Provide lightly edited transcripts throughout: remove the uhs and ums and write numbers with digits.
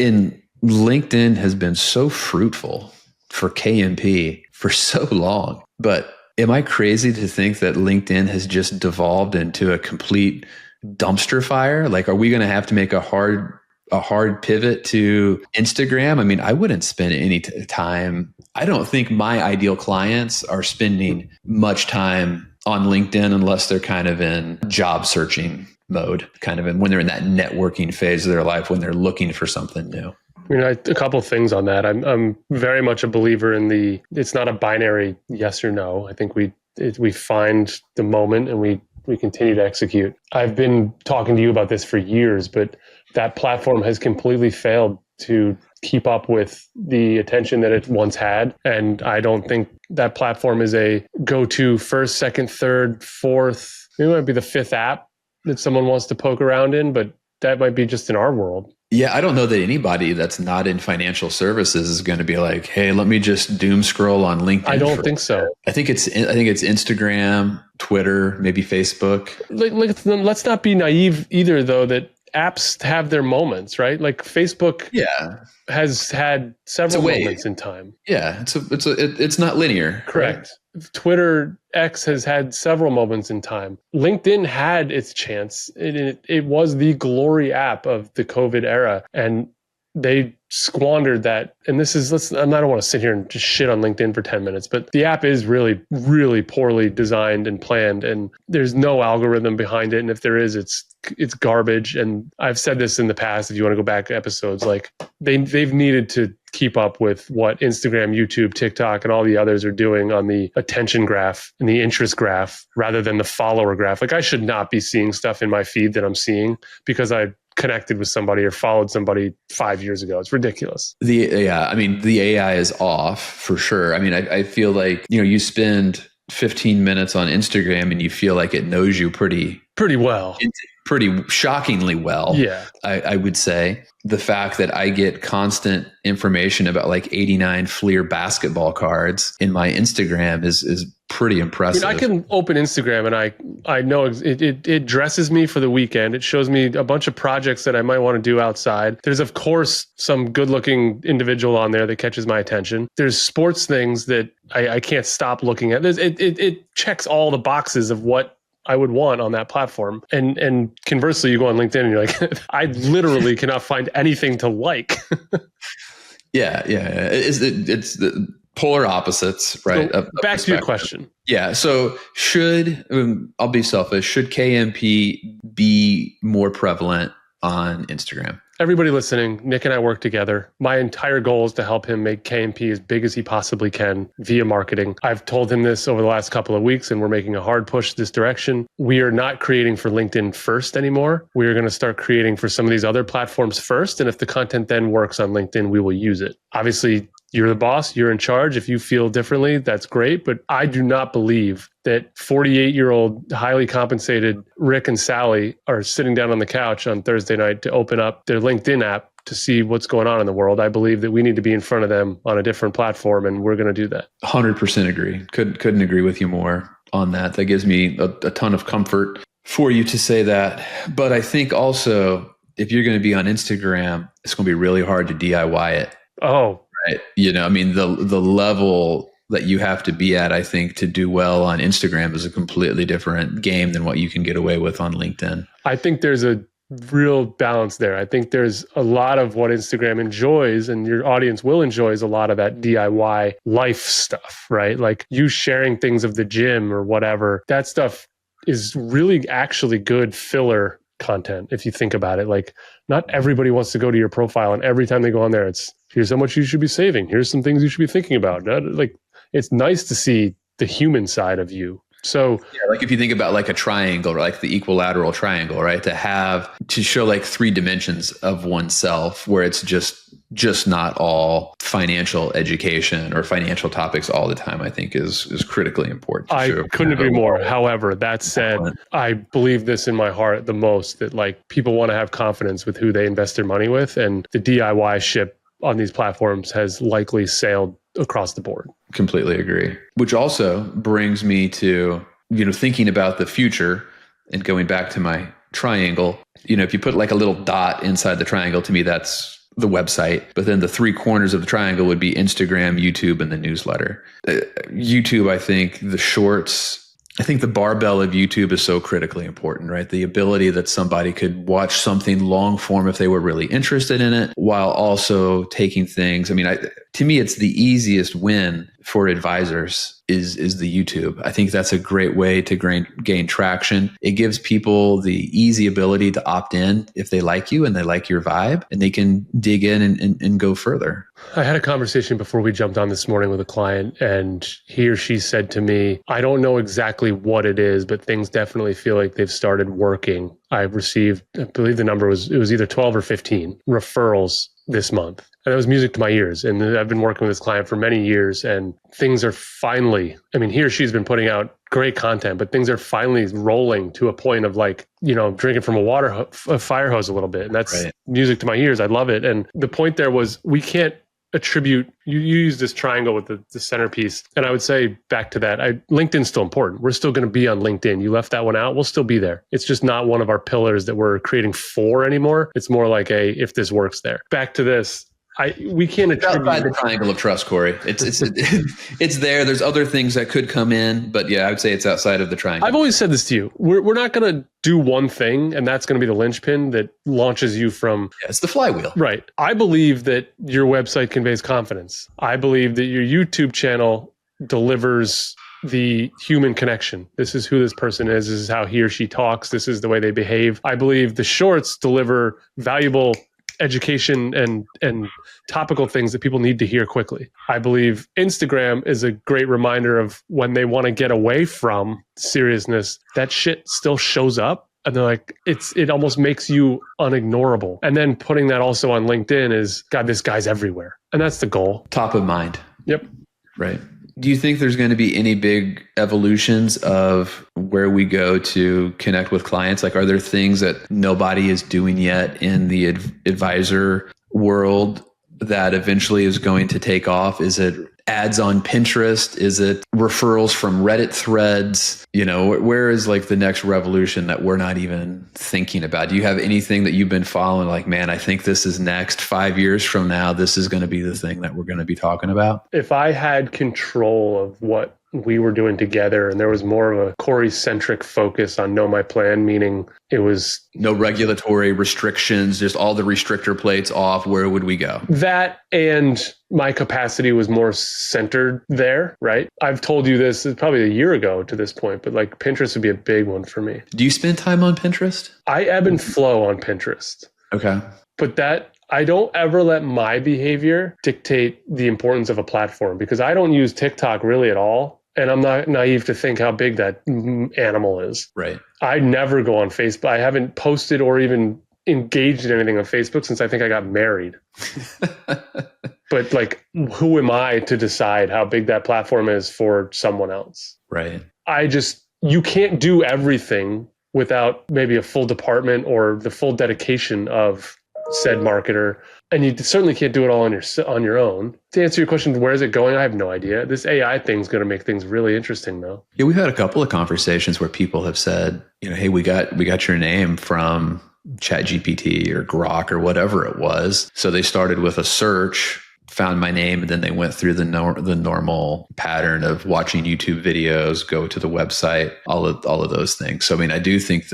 And LinkedIn has been so fruitful for KMP for so long. But am I crazy to think that LinkedIn has just devolved into a complete dumpster fire? Like, are we going to have to make a hard pivot to Instagram? I mean, I wouldn't spend any time. I don't think my ideal clients are spending much time on LinkedIn unless they're kind of in job searching mode, kind of in when they're in that networking phase of their life, when they're looking for something new. A couple of things on that. I'm very much a believer in it's not a binary yes or no. I think we find the moment and we continue to execute. I've been talking to you about this for years, but that platform has completely failed to keep up with the attention that it once had. And I don't think that platform is a go-to first, second, third, fourth, maybe it might be the fifth app that someone wants to poke around in, but that might be just in our world. Yeah, I don't know that anybody that's not in financial services is going to be like, hey, let me just doom scroll on LinkedIn. I don't think so. I think it's Instagram, Twitter, maybe Facebook. Let's not be naive either, though, that apps have their moments, right? Like Facebook has had several moments in time. Yeah, it's not linear. Correct. Right? Twitter X has had several moments in time. LinkedIn had its chance. It was the glory app of the COVID era, and they squandered that. And this is, I don't want to sit here and just shit on LinkedIn for 10 minutes, but the app is really, really poorly designed and planned, and there's no algorithm behind it. And if there is, it's garbage. And I've said this in the past, if you want to go back to episodes, like they've needed to keep up with what Instagram, YouTube, TikTok, and all the others are doing on the attention graph and the interest graph rather than the follower graph. Like, I should not be seeing stuff in my feed that I'm seeing because I connected with somebody or followed somebody 5 years ago. It's ridiculous. The AI is off for sure. I mean, I feel like, you spend 15 minutes on Instagram and you feel like it knows you pretty well. Pretty shockingly well. Yeah. I would say the fact that I get constant information about like 89 Fleer basketball cards in my Instagram is pretty impressive. I can open Instagram and I know it dresses me for the weekend. It shows me a bunch of projects that I might want to do outside. There's, of course, some good looking individual on there that catches my attention. There's sports things that I can't stop looking at. It checks all the boxes of what I would want on that platform. And conversely, you go on LinkedIn and you're like, I literally cannot find anything to like. Yeah. It's the polar opposites, right? So back to your question. Yeah. So I'll be selfish, should KMP be more prevalent on Instagram? Everybody listening, Nick and I work together. My entire goal is to help him make KMP as big as he possibly can via marketing. I've told him this over the last couple of weeks, and we're making a hard push this direction. We are not creating for LinkedIn first anymore. We are going to start creating for some of these other platforms first. And if the content then works on LinkedIn, we will use it. Obviously, you're the boss, you're in charge. If you feel differently, that's great. But I do not believe that 48-year-old, highly compensated Rick and Sally are sitting down on the couch on Thursday night to open up their LinkedIn app to see what's going on in the world. I believe that we need to be in front of them on a different platform, and we're going to do that. 100% agree. Couldn't agree with you more on that. That gives me a ton of comfort for you to say that. But I think also, if you're going to be on Instagram, it's going to be really hard to DIY it. Oh, right. The level that you have to be at, I think, to do well on Instagram is a completely different game than what you can get away with on LinkedIn. I think there's a real balance there. I think there's a lot of what Instagram enjoys, and your audience will enjoy, is a lot of that DIY life stuff, right? Like you sharing things of the gym or whatever. That stuff is really actually good filler content if you think about it. Like, not everybody wants to go to your profile, and every time they go on there, it's here's how much you should be saving. Here's some things you should be thinking about. Like, it's nice to see the human side of you. So yeah, like if you think about like a triangle, like the equilateral triangle, right? To show like three dimensions of oneself, where it's just not all financial education or financial topics all the time, I think is critically important. I couldn't agree more. However, that said, I believe this in my heart the most, that like people want to have confidence with who they invest their money with, and the DIY ship on these platforms has likely sailed across the board. Completely agree. Which also brings me to, thinking about the future and going back to my triangle, if you put like a little dot inside the triangle, to me, that's the website, but then the three corners of the triangle would be Instagram, YouTube, and the newsletter. YouTube, I think the shorts, I think the barbell of YouTube is so critically important, right? The ability that somebody could watch something long form if they were really interested in it, while also taking things. I mean, to me, it's the easiest win for advisors is the YouTube. I think that's a great way to gain traction. It gives people the easy ability to opt in if they like you and they like your vibe, and they can dig in and go further. I had a conversation before we jumped on this morning with a client, and he or she said to me, I don't know exactly what it is, but things definitely feel like they've started working. I've received, I believe the number was either 12 or 15 referrals this month. And that was music to my ears. And I've been working with this client for many years, and things are finally, I mean, he or she's been putting out great content, but things are finally rolling to a point of like, drinking from a fire hose a little bit. And that's right. Music to my ears. I love it. And the point there was, we can't attribute, you use this triangle with the centerpiece. And I would say back to that, LinkedIn's still important. We're still going to be on LinkedIn. You left that one out. We'll still be there. It's just not one of our pillars that we're creating for anymore. It's more like if this works there. Back to this. We can't attribute outside the triangle of trust, Corey. It's there. There's other things that could come in, but yeah, I would say it's outside of the triangle. I've always said this to you. We're not going to do one thing, and that's going to be the linchpin that launches you from. Yeah, it's the flywheel. Right. I believe that your website conveys confidence. I believe that your YouTube channel delivers the human connection. This is who this person is. This is how he or she talks. This is the way they behave. I believe the shorts deliver valuable education and topical things that people need to hear quickly. I believe Instagram is a great reminder of when they want to get away from seriousness, that shit still shows up. And they're like, it almost makes you unignorable. And then putting that also on LinkedIn is, God, this guy's everywhere. And that's the goal. Top of mind. Yep. Right. Do you think there's going to be any big evolutions of where we go to connect with clients? Like, are there things that nobody is doing yet in the advisor world that eventually is going to take off? Is it ads on Pinterest? Is it referrals from Reddit threads? Where is like the next revolution that we're not even thinking about? Do you have anything that you've been following? Like, man, I think this is next. 5 years from now, this is going to be the thing that we're going to be talking about. If I had control of what we were doing together and there was more of a Corey-centric focus on Know My Plan, meaning it was no regulatory restrictions, just all the restrictor plates off, where would we go? That, and my capacity was more centered there, right? I've told you this probably a year ago to this point, but like Pinterest would be a big one for me. Do you spend time on Pinterest? I ebb and flow on Pinterest. Okay. But I don't ever let my behavior dictate the importance of a platform, because I don't use TikTok really at all. And I'm not naive to think how big that animal is. Right. I never go on Facebook. I haven't posted or even engaged in anything on Facebook since I think I got married. But like, who am I to decide how big that platform is for someone else? Right. You can't do everything without maybe a full department or the full dedication of said marketer. And you certainly can't do it all on your own. To answer your question, where is it going? I have no idea. This AI thing's going to make things really interesting, though. Yeah, we've had a couple of conversations where people have said, hey, we got your name from ChatGPT or Grok or whatever it was. So they started with a search, found my name, and then they went through the normal pattern of watching YouTube videos, go to the website, all of those things. So, I mean, I do think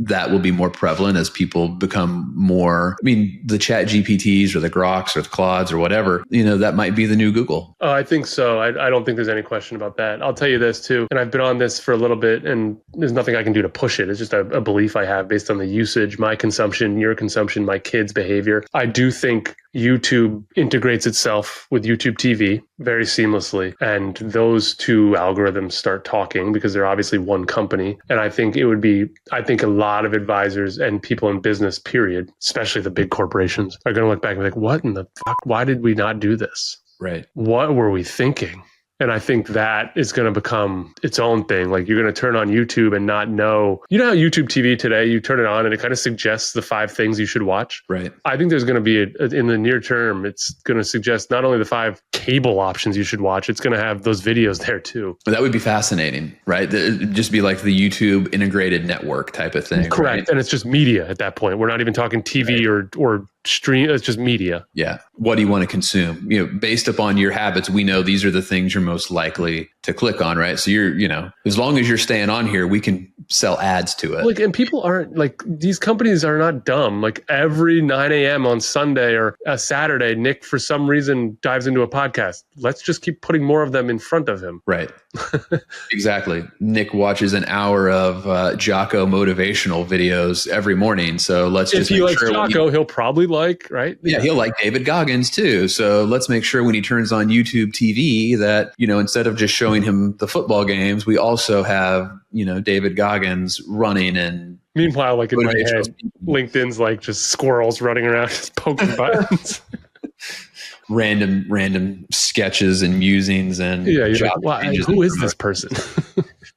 that will be more prevalent as people become more, the Chat GPTs or the Groks or the Claudes or whatever, that might be the new Google. Oh, I think so. I don't think there's any question about that. I'll tell you this too. And I've been on this for a little bit and there's nothing I can do to push it. It's just a belief I have based on the usage, my consumption, your consumption, my kids' behavior. I do think YouTube integrates itself with YouTube TV very seamlessly. And those two algorithms start talking because they're obviously one company. And I think a lot of advisors and people in business, period, especially the big corporations, are going to look back and be like, what in the fuck? Why did we not do this? Right. What were we thinking? And I think that is going to become its own thing. Like, you're going to turn on YouTube and not know. You know how YouTube TV today, you turn it on and it kind of suggests the 5 things you should watch? Right. I think there's going to be, in the near term, it's going to suggest not only the 5 cable options you should watch, it's going to have those videos there too. That would be fascinating, right? It'd just be like the YouTube integrated network type of thing. Correct. Right? And it's just media at that point. We're not even talking TV right. or stream. It's just media. Yeah. What do you want to consume? Based upon your habits, we know these are the things you're most likely to click on, right? So as long as you're staying on here, we can sell ads to it. And people aren't these companies are not dumb. Every 9 a.m. on Sunday or a Saturday, Nick, for some reason, dives into a podcast. Let's just keep putting more of them in front of him. Right. Exactly. Nick watches an hour of Jocko motivational videos every morning. So let's just if he likes Jocko, he'll probably right? Yeah, he'll like David Goggins too. So let's make sure when he turns on YouTube TV that, instead of just showing him the football games, we also have, David Goggins running and meanwhile, in my head, LinkedIn's just squirrels running around just poking buttons. Random sketches and musings and who is this person?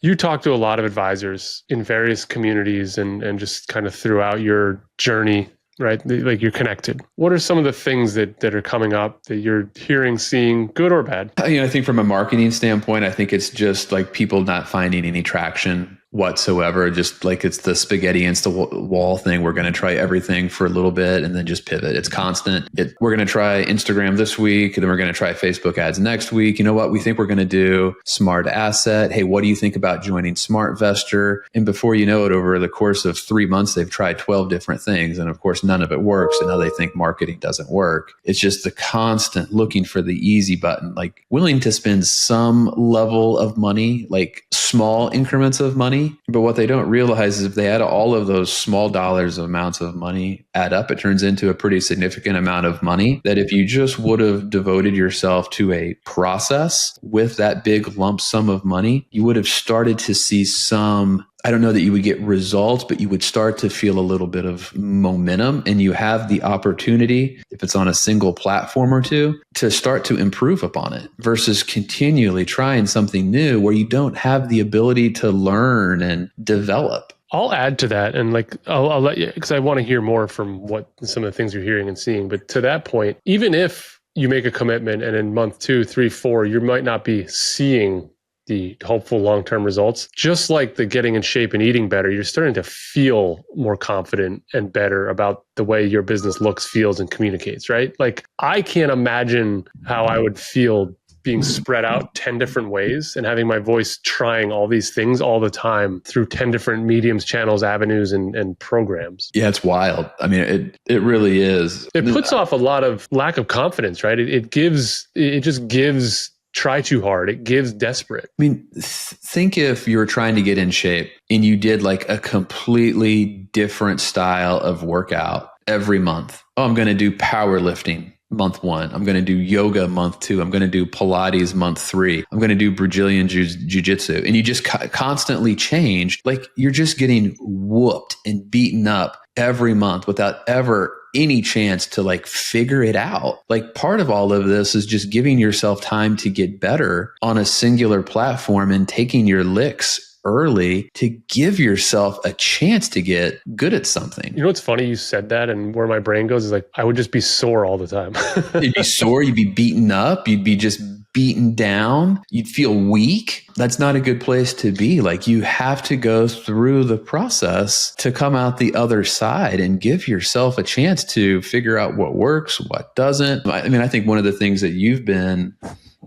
You talk to a lot of advisors in various communities and just kind of throughout your journey, right? You're connected. What are some of the things that are coming up that you're hearing, seeing, good or bad? I think from a marketing standpoint, I think it's just people not finding any traction whatsoever. Just it's the spaghetti against the wall thing. We're going to try everything for a little bit and then just pivot. It's constant. We're going to try Instagram this week, and then we're going to try Facebook ads next week. You know what? We think we're going to do Smart Asset. Hey, what do you think about joining SmartVestor? And before you know it, over the course of 3 months, they've tried 12 different things. And of course, none of it works. And now they think marketing doesn't work. It's just the constant looking for the easy button, willing to spend some level of money, small increments of money. But what they don't realize is if they add all of those small dollars amounts of money add up, it turns into a pretty significant amount of money that if you just would have devoted yourself to a process with that big lump sum of money, you would have started to see some, I don't know that you would get results, but you would start to feel a little bit of momentum, and you have the opportunity, if it's on a single platform or two, to start to improve upon it versus continually trying something new where you don't have the ability to learn and develop. I'll add to that, and I'll let you, because I want to hear more from what some of the things you're hearing and seeing. But to that point, even if you make a commitment and in month 2, 3, 4, you might not be seeing the hopeful long-term results, just like the getting in shape and eating better, you're starting to feel more confident and better about the way your business looks, feels, and communicates, right? I can't imagine how I would feel being spread out 10 different ways and having my voice trying all these things all the time through 10 different mediums, channels, avenues, and programs. Yeah, it's wild. I mean, it really is. It puts off a lot of lack of confidence, right? It just gives try too hard. It gives desperate. I mean, think if you were trying to get in shape and you did a completely different style of workout every month. Oh, I'm going to do powerlifting month 1. I'm going to do yoga month 2. I'm going to do Pilates month 3. I'm going to do Brazilian jiu-jitsu. And you just constantly change. You're just getting whooped and beaten up every month without ever any chance to figure it out. Part of all of this is just giving yourself time to get better on a singular platform and taking your licks early to give yourself a chance to get good at something. You know what's funny? You said that, and where my brain goes is I would just be sore all the time. You'd be sore, you'd be beaten up, you'd be just beaten down, you'd feel weak. That's not a good place to be. You have to go through the process to come out the other side and give yourself a chance to figure out what works, what doesn't. I think one of the things that you've been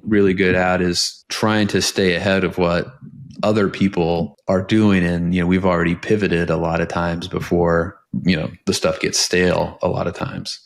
really good at is trying to stay ahead of what other people are doing. And, we've already pivoted a lot of times before, the stuff gets stale a lot of times.